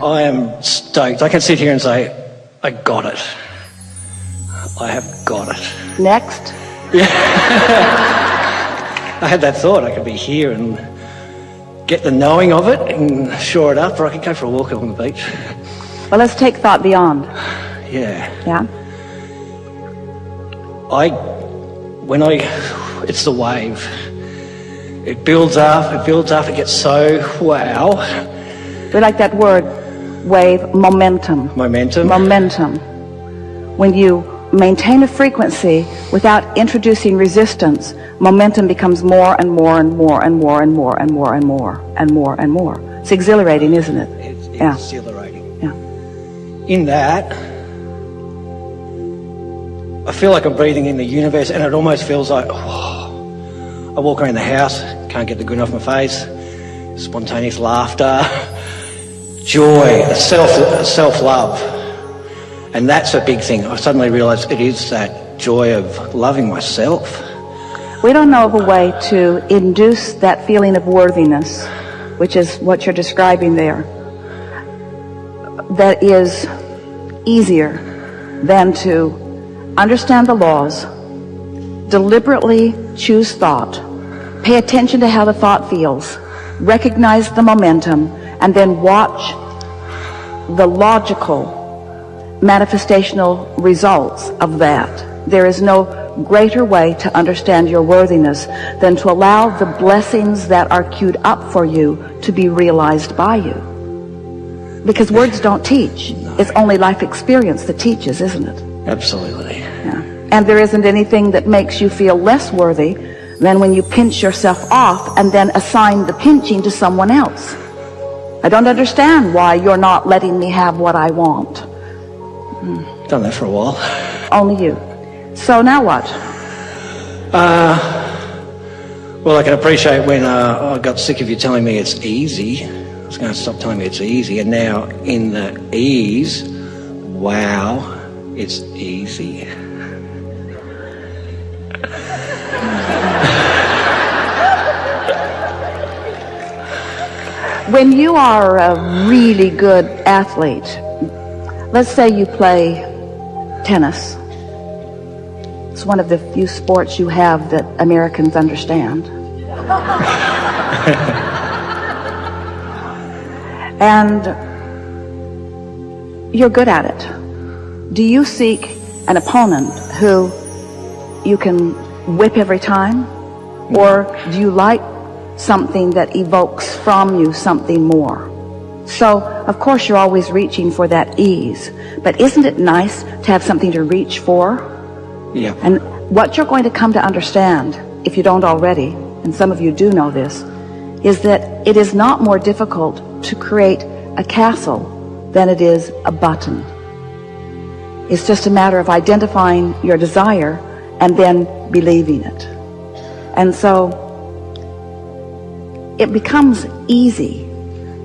I am stoked. I can sit here and say, I got it. I have got it. Next. Yeah. I had that thought. I could be here and get the knowing of it and shore it up, or I could go for a walk along the beach. Well, let's take thought beyond. Yeah. Yeah? It's the wave. It builds up, it gets so wow. We like that word, wave, momentum. Momentum. Momentum. When you maintain a frequency without introducing resistance, momentum becomes more and more and more and more and more and more and more and more and more. It's exhilarating, isn't it? It's yeah. exhilarating. Yeah. In that, I feel like I'm breathing in the universe, and it almost feels like, I walk around the house, can't get the grin off my face, spontaneous laughter, joy, self-love. And that's a big thing. I suddenly realised it is that joy of loving myself. We don't know of a way to induce that feeling of worthiness, which is what you're describing there, that is easier than to understand the laws, deliberately choose thought, pay attention to how the thought feels, recognize the momentum, and then watch the logical manifestational results of that. There is no greater way to understand your worthiness than to allow the blessings that are queued up for you to be realized by you. Because words don't teach. No. It's only life experience that teaches, isn't it? Absolutely. Yeah. And there isn't anything that makes you feel less worthy than when you pinch yourself off and then assign the pinching to someone else. I don't understand why you're not letting me have what I want. Done that for a while. Only you. So now what? Well, I can appreciate when I got sick of you telling me it's easy. I was going to stop telling me it's easy, and now in the ease, wow, it's easy. When you are a really good athlete, let's say you play tennis. It's one of the few sports you have that Americans understand. And you're good at it. Do you seek an opponent who you can whip every time? Or do you like something that evokes from you something more? So, of course, you're always reaching for that ease. But isn't it nice to have something to reach for? Yeah. And what you're going to come to understand, if you don't already, and some of you do know this, is that it is not more difficult to create a castle than it is a button. It's just a matter of identifying your desire and then believing it. And so it becomes easy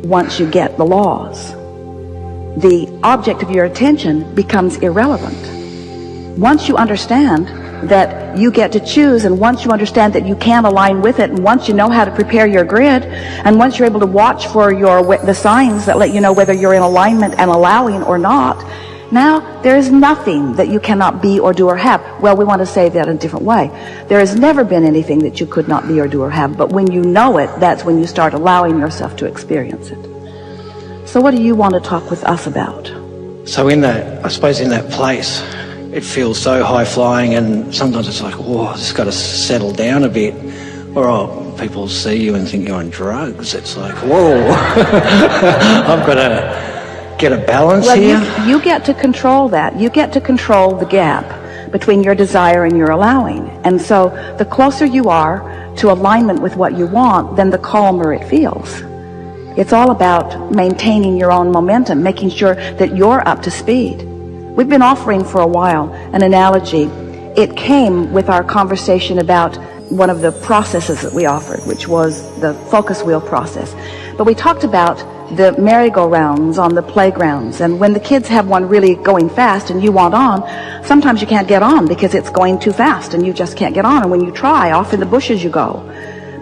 once you get the laws. The object of your attention becomes irrelevant. Once you understand that you get to choose, and once you understand that you can align with it, and once you know how to prepare your grid, and once you're able to watch for the signs that let you know whether you're in alignment and allowing or not, now there is nothing that you cannot be or do or have. Well, we want to say that in a different way. There has never been anything that you could not be or do or have, but when you know it, that's when you start allowing yourself to experience it. So what do you want to talk with us about? So in that, I suppose in that place, it feels so high-flying, and sometimes it's like, oh, I've just got to settle down a bit. Or people see you and think you're on drugs. It's like, whoa, I've got to get a balance here. You get to control that. You get to control the gap between your desire and your allowing. And so the closer you are to alignment with what you want, then the calmer it feels. It's all about maintaining your own momentum, making sure that you're up to speed. We've been offering for a while an analogy. It came with our conversation about one of the processes that we offered, which was the focus wheel process. But we talked about the merry-go-rounds on the playgrounds, and when the kids have one really going fast and you want on, sometimes you can't get on because it's going too fast and you just can't get on, and when you try, off in the bushes you go.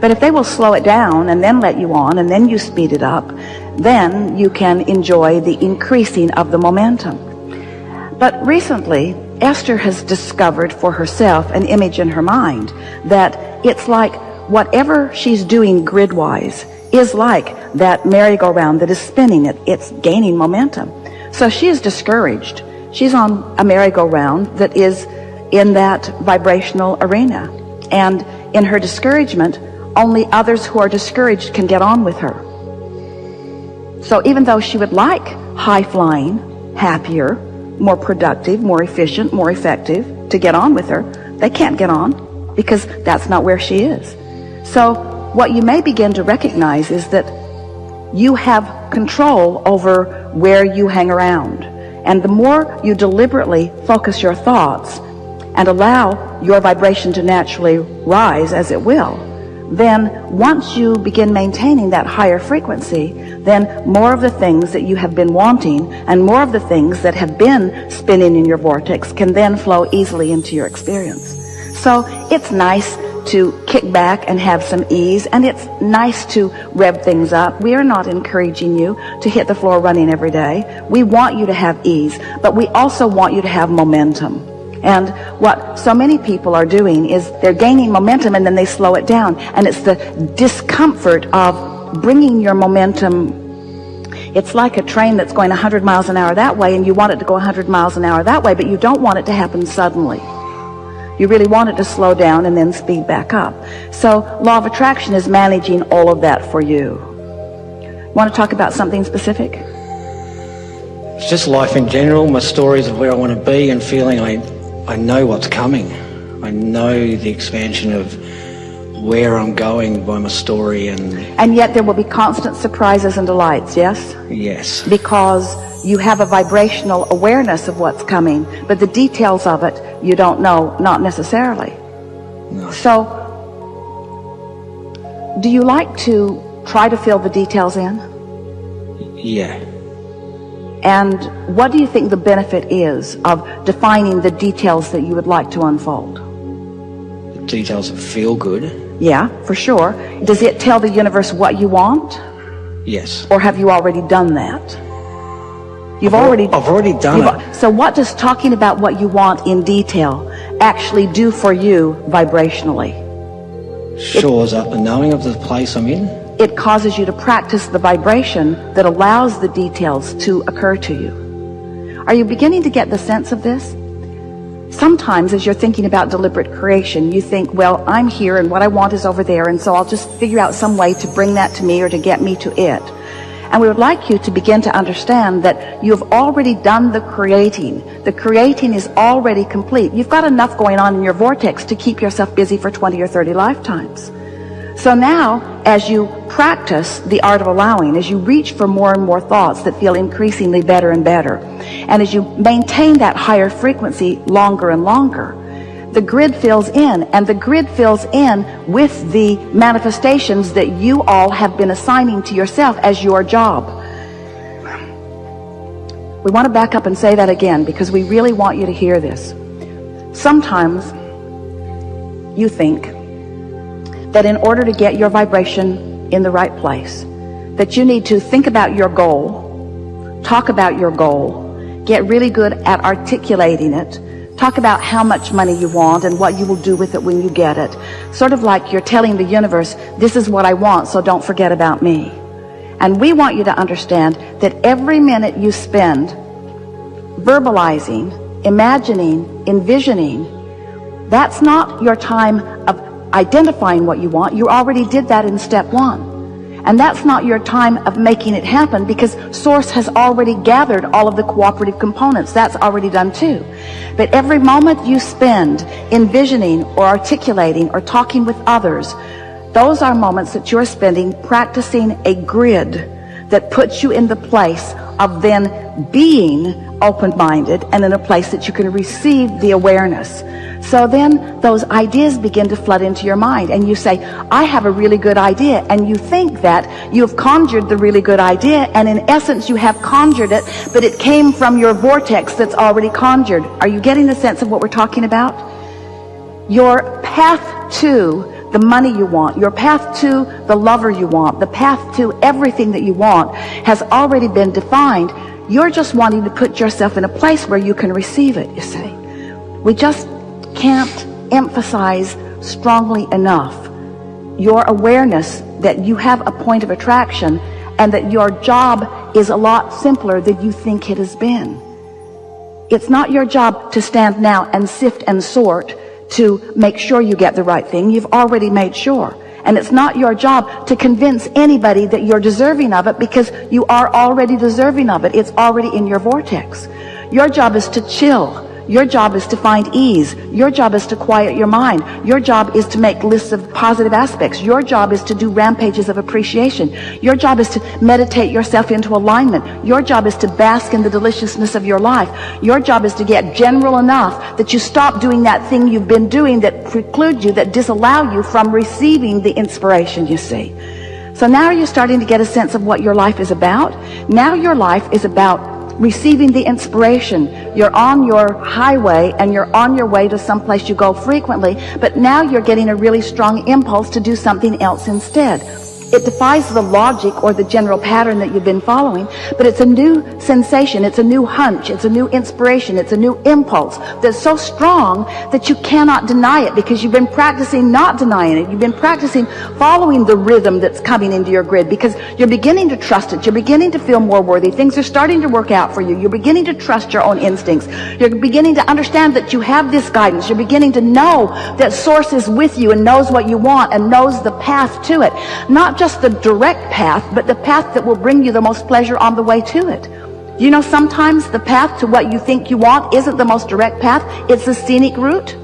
But if they will slow it down and then let you on and then you speed it up, then you can enjoy the increasing of the momentum. But recently, Esther has discovered for herself an image in her mind that it's like whatever she's doing grid-wise is like that merry-go-round that is spinning it. It's gaining momentum. So she is discouraged. She's on a merry-go-round that is in that vibrational arena. And in her discouragement, only others who are discouraged can get on with her. So even though she would like high-flying, happier, more productive, more efficient, more effective to get on with her, they can't get on because that's not where she is. So what you may begin to recognize is that you have control over where you hang around. And the more you deliberately focus your thoughts and allow your vibration to naturally rise, as it will, then once you begin maintaining that higher frequency, then more of the things that you have been wanting and more of the things that have been spinning in your vortex can then flow easily into your experience. So it's nice to kick back and have some ease, and it's nice to rev things up. We are not encouraging you to hit the floor running every day. We want you to have ease, but we also want you to have momentum. And what so many people are doing is they're gaining momentum and then they slow it down. And it's the discomfort of bringing your momentum. It's like a train that's going 100 miles an hour that way and you want it to go 100 miles an hour that way, but you don't want it to happen suddenly. You really want it to slow down and then speed back up. So law of attraction is managing all of that for you. Want to talk about something specific? It's just life in general, my stories of where I want to be and feeling I know what's coming. I know the expansion of where I'm going by my story. And yet there will be constant surprises and delights, yes? Yes. Because you have a vibrational awareness of what's coming, but the details of it you don't know, not necessarily. No. So, do you like to try to fill the details in? Yeah. And what do you think the benefit is of defining the details that you would like to unfold? The details that feel good. Yeah, for sure. Does it tell the universe what you want? Yes. Or have you already done that? I've already done it. So what does talking about what you want in detail actually do for you vibrationally? Shores up the knowing of the place I'm in. It causes you to practice the vibration that allows the details to occur to you. Are you beginning to get the sense of this? Sometimes as you're thinking about deliberate creation, you think, well, I'm here and what I want is over there, and so I'll just figure out some way to bring that to me or to get me to it. And we would like you to begin to understand that you have already done the creating. The creating is already complete. You've got enough going on in your vortex to keep yourself busy for 20 or 30 lifetimes. So now, as you practice the art of allowing, as you reach for more and more thoughts that feel increasingly better and better, and as you maintain that higher frequency longer and longer, the grid fills in, and the grid fills in with the manifestations that you all have been assigning to yourself as your job. We want to back up and say that again because we really want you to hear this. Sometimes you think that in order to get your vibration in the right place, that you need to think about your goal, talk about your goal, get really good at articulating it, talk about how much money you want and what you will do with it when you get it. Sort of like you're telling the universe, this is what I want, so don't forget about me. And we want you to understand that every minute you spend verbalizing, imagining, envisioning, that's not your time of identifying what you want. You already did that in step one. And that's not your time of making it happen because Source has already gathered all of the cooperative components. That's already done too. But every moment you spend envisioning or articulating or talking with others, those are moments that you're spending practicing a grid that puts you in the place of then being open-minded and in a place that you can receive the awareness. So then those ideas begin to flood into your mind and you say, I have a really good idea, and you think that you've conjured the really good idea, and in essence you have conjured it, but it came from your vortex that's already conjured. Are you getting the sense of what we're talking about? Your path to the money you want, your path to the lover you want, the path to everything that you want has already been defined. You're just wanting to put yourself in a place where you can receive it, you see. We just can't emphasize strongly enough your awareness that you have a point of attraction and that your job is a lot simpler than you think it has been. It's not your job to stand now and sift and sort to make sure you get the right thing. You've already made sure. And it's not your job to convince anybody that you're deserving of it, because you are already deserving of it. It's already in your vortex. Your job is to chill. Your job is to find ease. Your job is to quiet your mind. Your job is to make lists of positive aspects. Your job is to do rampages of appreciation. Your job is to meditate yourself into alignment. Your job is to bask in the deliciousness of your life. Your job is to get general enough that you stop doing that thing you've been doing that precludes you, that disallow you from receiving the inspiration, you see. So now you're starting to get a sense of what your life is about. Now your life is about receiving the inspiration. You're on your highway and you're on your way to someplace you go frequently, but now you're getting a really strong impulse to do something else instead. It defies the logic or the general pattern that you've been following, but it's a new sensation, it's a new hunch, it's a new inspiration, it's a new impulse that's so strong that you cannot deny it, because you've been practicing not denying it. You've been practicing following the rhythm that's coming into your grid, because you're beginning to trust it. You're beginning to feel more worthy. Things are starting to work out for you. You're beginning to trust your own instincts. You're beginning to understand that you have this guidance. You're beginning to know that Source is with you and knows what you want and knows the path to it. Not just the direct path, but the path that will bring you the most pleasure on the way to it. You know, sometimes the path to what you think you want isn't the most direct path. It's the scenic route.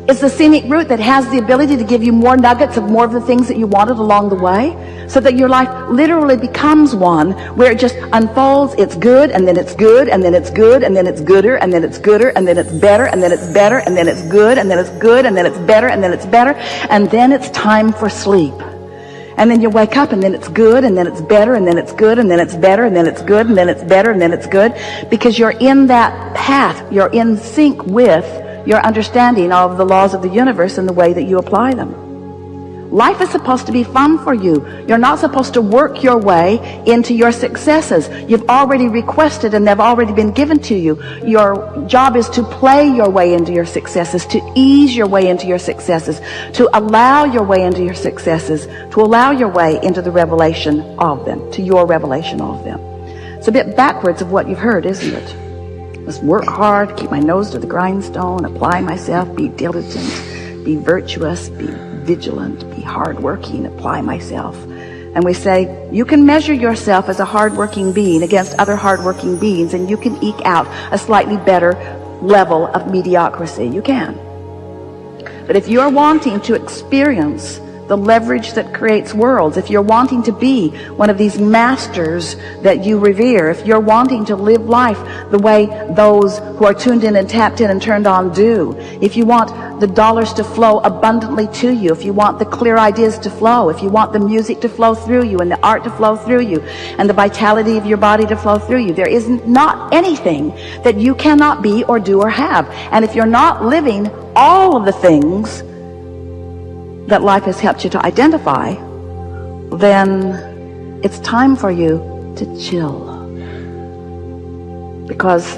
It's the scenic route that has the ability to give you more nuggets of more of the things that you wanted along the way, so that your life literally becomes one where it just unfolds. It's good, and then it's good, and then it's good, and then it's gooder, and then it's gooder, and then it's better, and then it's better, and then it's good, and then it's good, and then it's better, and then it's better, and then it's time for sleep. And then you wake up, and then it's good, and then it's better, and then it's good, and then it's better, and then it's good, and then it's better, and then it's good, because you're in that path. You're in sync with your understanding of the laws of the universe and the way that you apply them. Life is supposed to be fun for you. You're not supposed to work your way into your successes. You've already requested and they've already been given to you. Your job is to play your way into your successes, to ease your way into your successes, to allow your way into your successes, to allow your way into the revelation of them, to your revelation of them. It's a bit backwards of what you've heard, isn't it? Let's work hard, keep my nose to the grindstone, apply myself, be diligent, be virtuous, be vigilant, be hardworking, apply myself. And we say, you can measure yourself as a hardworking being against other hardworking beings, and you can eke out a slightly better level of mediocrity. You can. But if you're wanting to experience the leverage that creates worlds, if you're wanting to be one of these masters that you revere, if you're wanting to live life the way those who are tuned in and tapped in and turned on do, if you want the dollars to flow abundantly to you, if you want the clear ideas to flow, if you want the music to flow through you and the art to flow through you and the vitality of your body to flow through you, there is not anything that you cannot be or do or have. And if you're not living all of the things that life has helped you to identify, then it's time for you to chill, because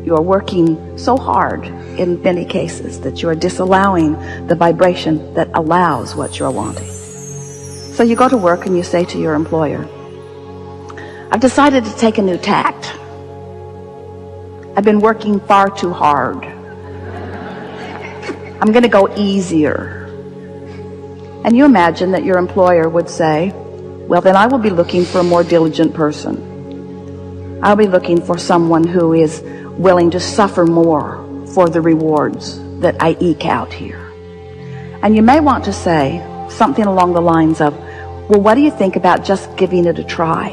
you're working so hard in many cases that you're disallowing the vibration that allows what you're wanting. So you go to work and you say to your employer, I've decided to take a new tact. I've been working far too hard. I'm going to go easier. And you imagine that your employer would say, well, then I will be looking for a more diligent person. I'll be looking for someone who is willing to suffer more for the rewards that I eke out here. And you may want to say something along the lines of, well, what do you think about just giving it a try?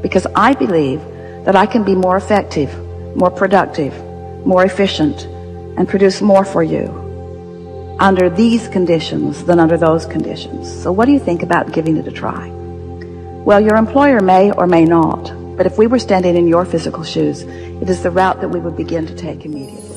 Because I believe that I can be more effective, more productive, more efficient, and produce more for you under these conditions than under those conditions. So what do you think about giving it a try? Well, your employer may or may not, but if we were standing in your physical shoes, it is the route that we would begin to take immediately.